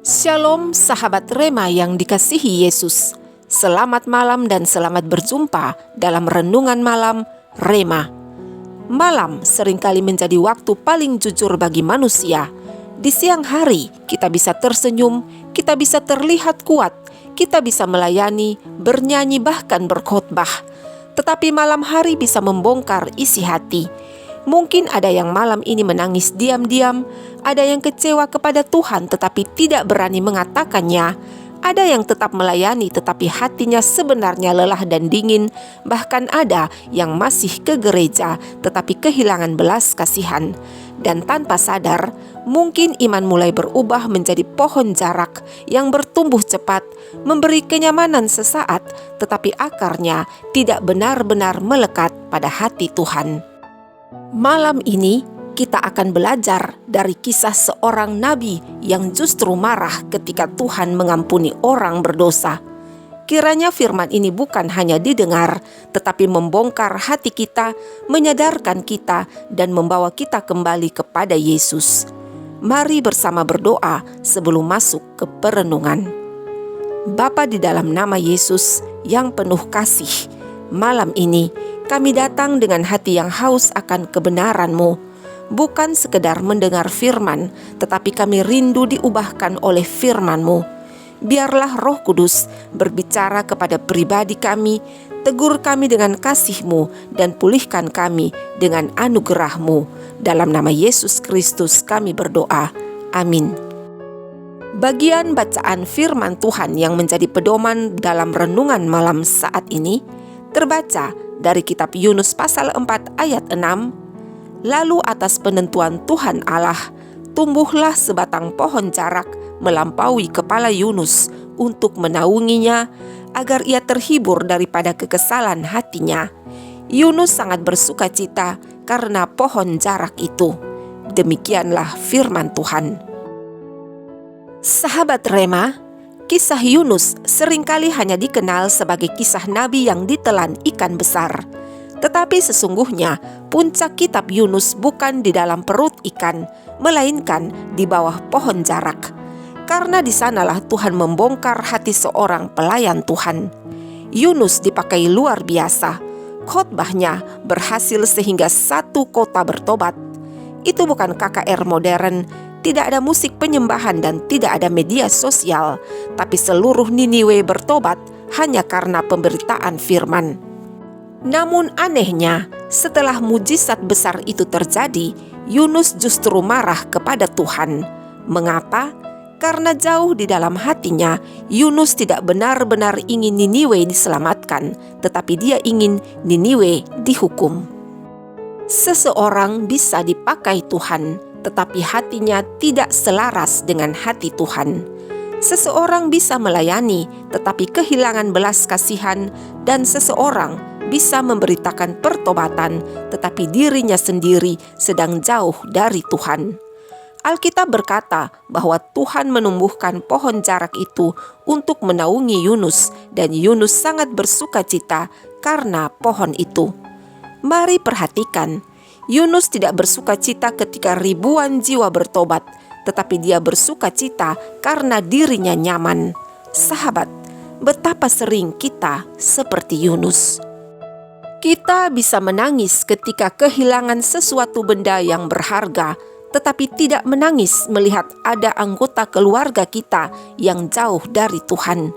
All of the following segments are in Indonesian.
Shalom sahabat Rema yang dikasihi Yesus. Selamat malam dan selamat berjumpa dalam renungan malam Rema. Malam seringkali menjadi waktu paling jujur bagi manusia. Di siang hari kita bisa tersenyum, kita bisa terlihat kuat, kita bisa melayani, bernyanyi bahkan berkhotbah. Tetapi malam hari bisa membongkar isi hati. Mungkin ada yang malam ini menangis diam-diam, ada yang kecewa kepada Tuhan tetapi tidak berani mengatakannya, ada yang tetap melayani tetapi hatinya sebenarnya lelah dan dingin, bahkan ada yang masih ke gereja tetapi kehilangan belas kasihan. Dan tanpa sadar, mungkin iman mulai berubah menjadi pohon jarak yang bertumbuh cepat, memberi kenyamanan sesaat, tetapi akarnya tidak benar-benar melekat pada hati Tuhan. Malam ini kita akan belajar dari kisah seorang nabi yang justru marah ketika Tuhan mengampuni orang berdosa. Kiranya firman ini bukan hanya didengar, tetapi membongkar hati kita, menyadarkan kita, dan membawa kita kembali kepada Yesus. Mari bersama berdoa sebelum masuk ke perenungan. Bapa di dalam nama Yesus yang penuh kasih, malam ini kami datang dengan hati yang haus akan kebenaran-Mu. Bukan sekedar mendengar firman, tetapi kami rindu diubahkan oleh firman-Mu. Biarlah Roh Kudus berbicara kepada pribadi kami, tegur kami dengan kasih-Mu, dan pulihkan kami dengan anugerah-Mu. Dalam nama Yesus Kristus kami berdoa. Amin. Bagian bacaan firman Tuhan yang menjadi pedoman dalam renungan malam saat ini terbaca dari kitab Yunus pasal 4 ayat 6. Lalu atas penentuan Tuhan Allah, tumbuhlah sebatang pohon jarak melampaui kepala Yunus untuk menaunginya, agar ia terhibur daripada kekesalan hatinya. Yunus sangat bersuka cita karena pohon jarak itu. Demikianlah firman Tuhan. Sahabat Rema, kisah Yunus seringkali hanya dikenal sebagai kisah nabi yang ditelan ikan besar. Tetapi sesungguhnya puncak kitab Yunus bukan di dalam perut ikan, melainkan di bawah pohon jarak. Karena di sanalah Tuhan membongkar hati seorang pelayan Tuhan. Yunus dipakai luar biasa. Khotbahnya berhasil sehingga satu kota bertobat. Itu bukan KKR modern, tidak ada musik penyembahan dan tidak ada media sosial, tapi seluruh Niniwe bertobat hanya karena pemberitaan firman. Namun anehnya, setelah mujizat besar itu terjadi, Yunus justru marah kepada Tuhan. Mengapa? Karena jauh di dalam hatinya, Yunus tidak benar-benar ingin Niniwe diselamatkan, tetapi dia ingin Niniwe dihukum. Seseorang bisa dipakai Tuhan, tetapi hatinya tidak selaras dengan hati Tuhan. Seseorang bisa melayani, tetapi kehilangan belas kasihan, dan seseorang bisa memberitakan pertobatan, tetapi dirinya sendiri sedang jauh dari Tuhan. Alkitab berkata bahwa Tuhan menumbuhkan pohon jarak itu untuk menaungi Yunus, dan Yunus sangat bersuka cita karena pohon itu. Mari perhatikan, Yunus tidak bersuka cita ketika ribuan jiwa bertobat, tetapi dia bersuka cita karena dirinya nyaman. Sahabat, betapa sering kita seperti Yunus. Kita bisa menangis ketika kehilangan sesuatu benda yang berharga, tetapi tidak menangis melihat ada anggota keluarga kita yang jauh dari Tuhan.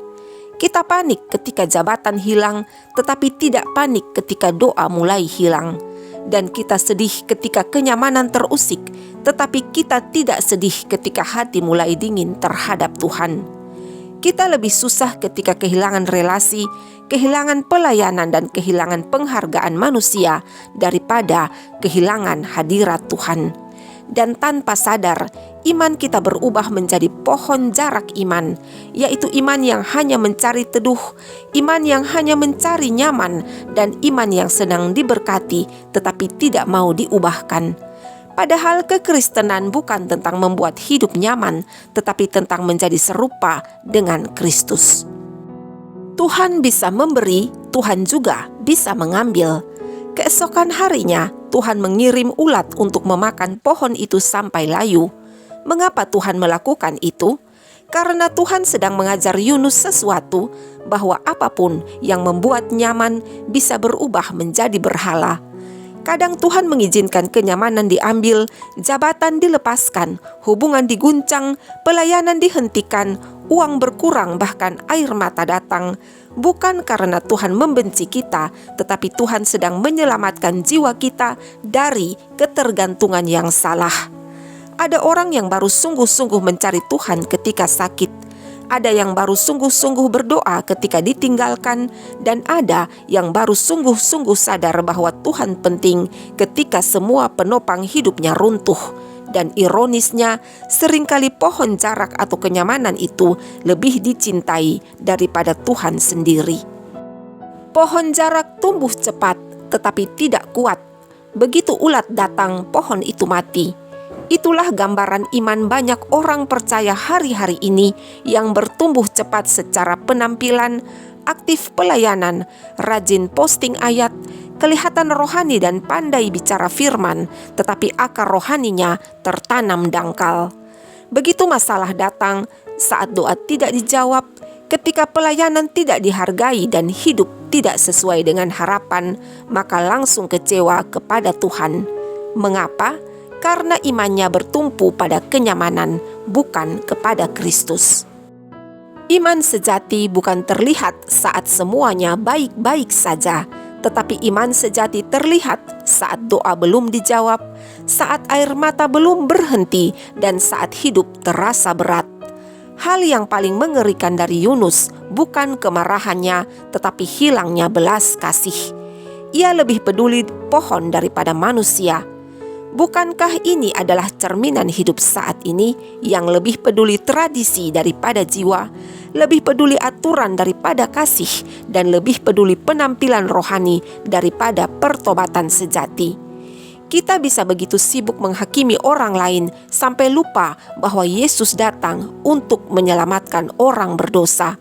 Kita panik ketika jabatan hilang, tetapi tidak panik ketika doa mulai hilang. Dan kita sedih ketika kenyamanan terusik, tetapi kita tidak sedih ketika hati mulai dingin terhadap Tuhan. Kita lebih susah ketika kehilangan relasi, kehilangan pelayanan dan kehilangan penghargaan manusia daripada kehilangan hadirat Tuhan. Dan tanpa sadar, iman kita berubah menjadi pohon jarak iman, yaitu iman yang hanya mencari teduh, iman yang hanya mencari nyaman, dan iman yang senang diberkati tetapi tidak mau diubahkan. Padahal kekristenan bukan tentang membuat hidup nyaman, tetapi tentang menjadi serupa dengan Kristus. Tuhan bisa memberi, Tuhan juga bisa mengambil. Keesokan harinya, Tuhan mengirim ulat untuk memakan pohon itu sampai layu. Mengapa Tuhan melakukan itu? Karena Tuhan sedang mengajar Yunus sesuatu, bahwa apapun yang membuat nyaman bisa berubah menjadi berhala. Kadang Tuhan mengizinkan kenyamanan diambil, jabatan dilepaskan, hubungan diguncang, pelayanan dihentikan, uang berkurang, bahkan air mata datang. Bukan karena Tuhan membenci kita, tetapi Tuhan sedang menyelamatkan jiwa kita dari ketergantungan yang salah. Ada orang yang baru sungguh-sungguh mencari Tuhan ketika sakit. Ada yang baru sungguh-sungguh berdoa ketika ditinggalkan, dan ada yang baru sungguh-sungguh sadar bahwa Tuhan penting ketika semua penopang hidupnya runtuh. Dan ironisnya, seringkali pohon jarak atau kenyamanan itu lebih dicintai daripada Tuhan sendiri. Pohon jarak tumbuh cepat, tetapi tidak kuat. Begitu ulat datang, pohon itu mati. Itulah gambaran iman banyak orang percaya hari-hari ini yang bertumbuh cepat secara penampilan, aktif pelayanan, rajin posting ayat, kelihatan rohani dan pandai bicara firman, tetapi akar rohaninya tertanam dangkal. Begitu masalah datang, saat doa tidak dijawab, ketika pelayanan tidak dihargai dan hidup tidak sesuai dengan harapan, maka langsung kecewa kepada Tuhan. Mengapa? Karena imannya bertumpu pada kenyamanan, bukan kepada Kristus. Iman sejati bukan terlihat saat semuanya baik-baik saja, tetapi iman sejati terlihat saat doa belum dijawab, saat air mata belum berhenti, dan saat hidup terasa berat. Hal yang paling mengerikan dari Yunus bukan kemarahannya, tetapi hilangnya belas kasih. Ia lebih peduli pohon daripada manusia. Bukankah ini adalah cerminan hidup saat ini yang lebih peduli tradisi daripada jiwa, lebih peduli aturan daripada kasih, dan lebih peduli penampilan rohani daripada pertobatan sejati? Kita bisa begitu sibuk menghakimi orang lain sampai lupa bahwa Yesus datang untuk menyelamatkan orang berdosa.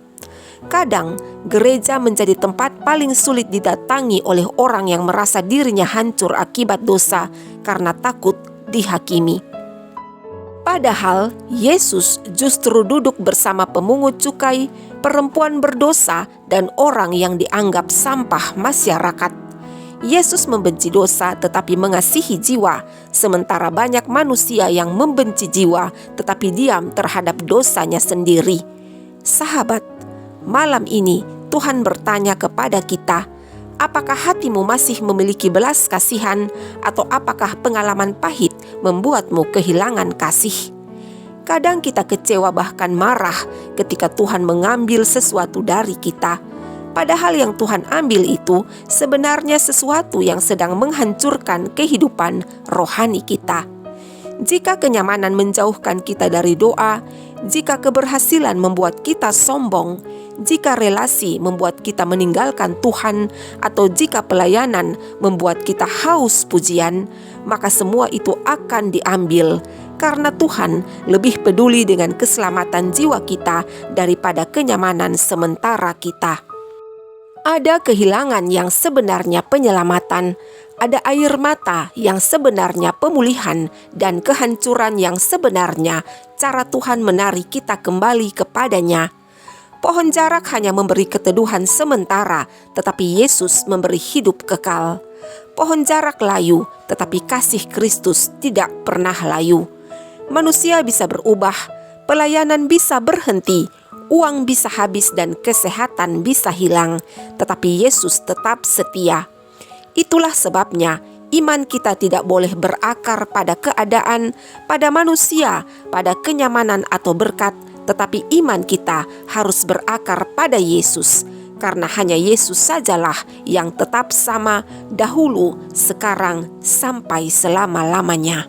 Kadang gereja menjadi tempat paling sulit didatangi oleh orang yang merasa dirinya hancur akibat dosa karena takut dihakimi. Padahal Yesus justru duduk bersama pemungut cukai, perempuan berdosa, dan orang yang dianggap sampah masyarakat. Yesus membenci dosa tetapi mengasihi jiwa, sementara banyak manusia yang membenci jiwa tetapi diam terhadap dosanya sendiri. Sahabat, malam ini Tuhan bertanya kepada kita, apakah hatimu masih memiliki belas kasihan, atau apakah pengalaman pahit membuatmu kehilangan kasih? Kadang kita kecewa bahkan marah ketika Tuhan mengambil sesuatu dari kita. Padahal yang Tuhan ambil itu sebenarnya sesuatu yang sedang menghancurkan kehidupan rohani kita. Jika kenyamanan menjauhkan kita dari doa, jika keberhasilan membuat kita sombong, jika relasi membuat kita meninggalkan Tuhan, atau jika pelayanan membuat kita haus pujian, maka semua itu akan diambil, karena Tuhan lebih peduli dengan keselamatan jiwa kita daripada kenyamanan sementara kita. Ada kehilangan yang sebenarnya penyelamatan, ada air mata yang sebenarnya pemulihan, dan kehancuran yang sebenarnya cara Tuhan menarik kita kembali kepadanya. Pohon jarak hanya memberi keteduhan sementara, tetapi Yesus memberi hidup kekal. Pohon jarak layu, tetapi kasih Kristus tidak pernah layu. Manusia bisa berubah, pelayanan bisa berhenti, uang bisa habis, dan kesehatan bisa hilang, tetapi Yesus tetap setia. Itulah sebabnya iman kita tidak boleh berakar pada keadaan, pada manusia, pada kenyamanan atau berkat, tetapi iman kita harus berakar pada Yesus, karena hanya Yesus sajalah yang tetap sama dahulu, sekarang, sampai selama-lamanya.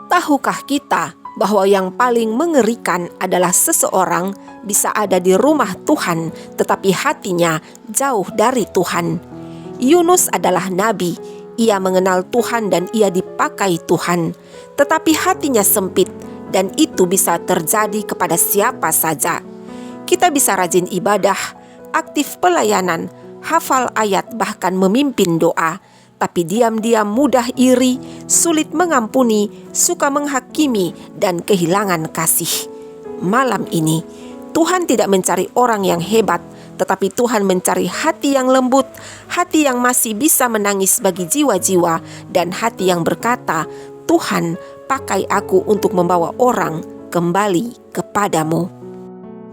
Tahukah kita bahwa yang paling mengerikan adalah seseorang bisa ada di rumah Tuhan, tetapi hatinya jauh dari Tuhan? Yunus adalah nabi, ia mengenal Tuhan dan ia dipakai Tuhan, tetapi hatinya sempit, dan itu bisa terjadi kepada siapa saja. Kita bisa rajin ibadah, aktif pelayanan, hafal ayat, bahkan memimpin doa, tapi diam-diam mudah iri, sulit mengampuni, suka menghakimi, dan kehilangan kasih. malam ini. Tuhan tidak mencari orang yang hebat, tetapi Tuhan mencari hati yang lembut, hati yang masih bisa menangis bagi jiwa-jiwa, dan hati yang berkata, "Tuhan, pakai aku untuk membawa orang kembali kepadamu."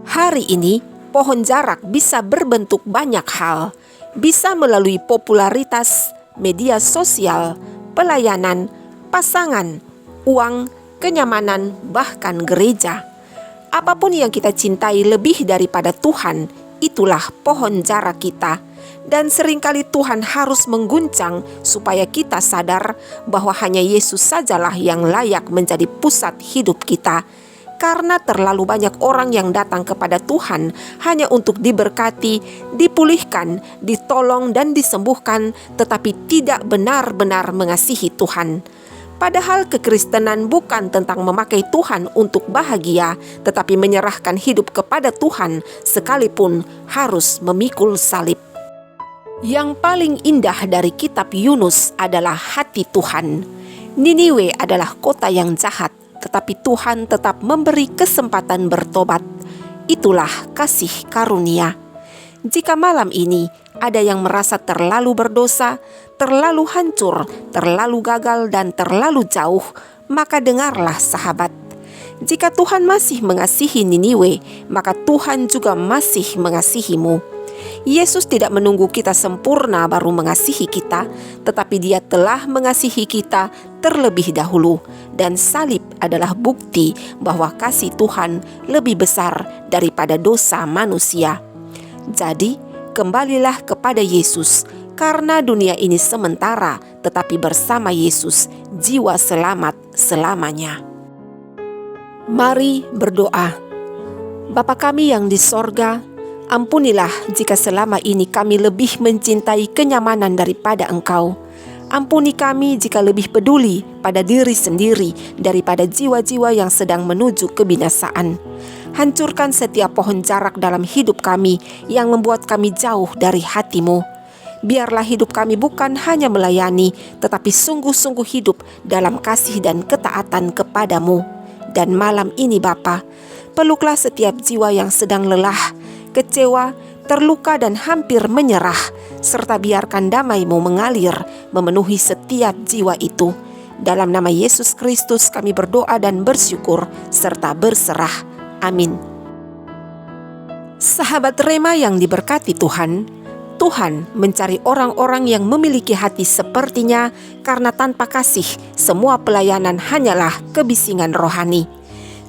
Hari ini, pohon jarak bisa berbentuk banyak hal. Bisa melalui popularitas, media sosial, pelayanan, pasangan, uang, kenyamanan, bahkan gereja. Apapun yang kita cintai lebih daripada Tuhan, itulah pohon jarak kita. Dan seringkali Tuhan harus mengguncang supaya kita sadar bahwa hanya Yesus sajalah yang layak menjadi pusat hidup kita. Karena terlalu banyak orang yang datang kepada Tuhan hanya untuk diberkati, dipulihkan, ditolong dan disembuhkan, tetapi tidak benar-benar mengasihi Tuhan. Padahal kekristenan bukan tentang memakai Tuhan untuk bahagia, tetapi menyerahkan hidup kepada Tuhan sekalipun harus memikul salib. Yang paling indah dari kitab Yunus adalah hati Tuhan. Niniwe adalah kota yang jahat, tetapi Tuhan tetap memberi kesempatan bertobat. Itulah kasih karunia. Jika malam ini ada yang merasa terlalu berdosa, terlalu hancur, terlalu gagal, dan terlalu jauh, maka dengarlah sahabat. Jika Tuhan masih mengasihi Niniwe, maka Tuhan juga masih mengasihimu. Yesus tidak menunggu kita sempurna baru mengasihi kita, tetapi Dia telah mengasihi kita terlebih dahulu, dan salib adalah bukti bahwa kasih Tuhan lebih besar daripada dosa manusia. Jadi, kembalilah kepada Yesus, karena dunia ini sementara, tetapi bersama Yesus jiwa selamat selamanya. Mari berdoa. Bapa kami yang di sorga, ampunilah jika selama ini kami lebih mencintai kenyamanan daripada Engkau. Ampuni kami jika lebih peduli pada diri sendiri daripada jiwa-jiwa yang sedang menuju kebinasaan. Hancurkan setiap pohon jarak dalam hidup kami yang membuat kami jauh dari hati-Mu. Biarlah hidup kami bukan hanya melayani, tetapi sungguh-sungguh hidup dalam kasih dan ketaatan kepada-Mu. Dan malam ini Bapa, peluklah setiap jiwa yang sedang lelah, kecewa, terluka dan hampir menyerah, serta biarkan damai-Mu mengalir memenuhi setiap jiwa itu. Dalam nama Yesus Kristus kami berdoa dan bersyukur serta berserah. Amin. Sahabat Rema yang diberkati Tuhan, Tuhan mencari orang-orang yang memiliki hati sepertinya, karena tanpa kasih semua pelayanan hanyalah kebisingan rohani.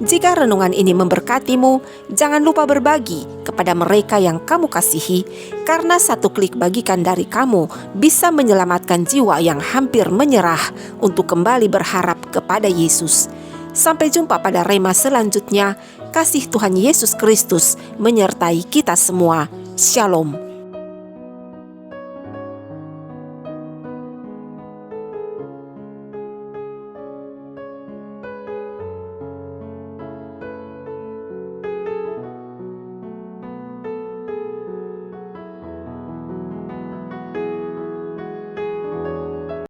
Jika renungan ini memberkatimu, jangan lupa berbagi kepada mereka yang kamu kasihi, karena satu klik bagikan dari kamu bisa menyelamatkan jiwa yang hampir menyerah untuk kembali berharap kepada Yesus. Sampai jumpa pada Rema selanjutnya. Kasih Tuhan Yesus Kristus menyertai kita semua. Shalom.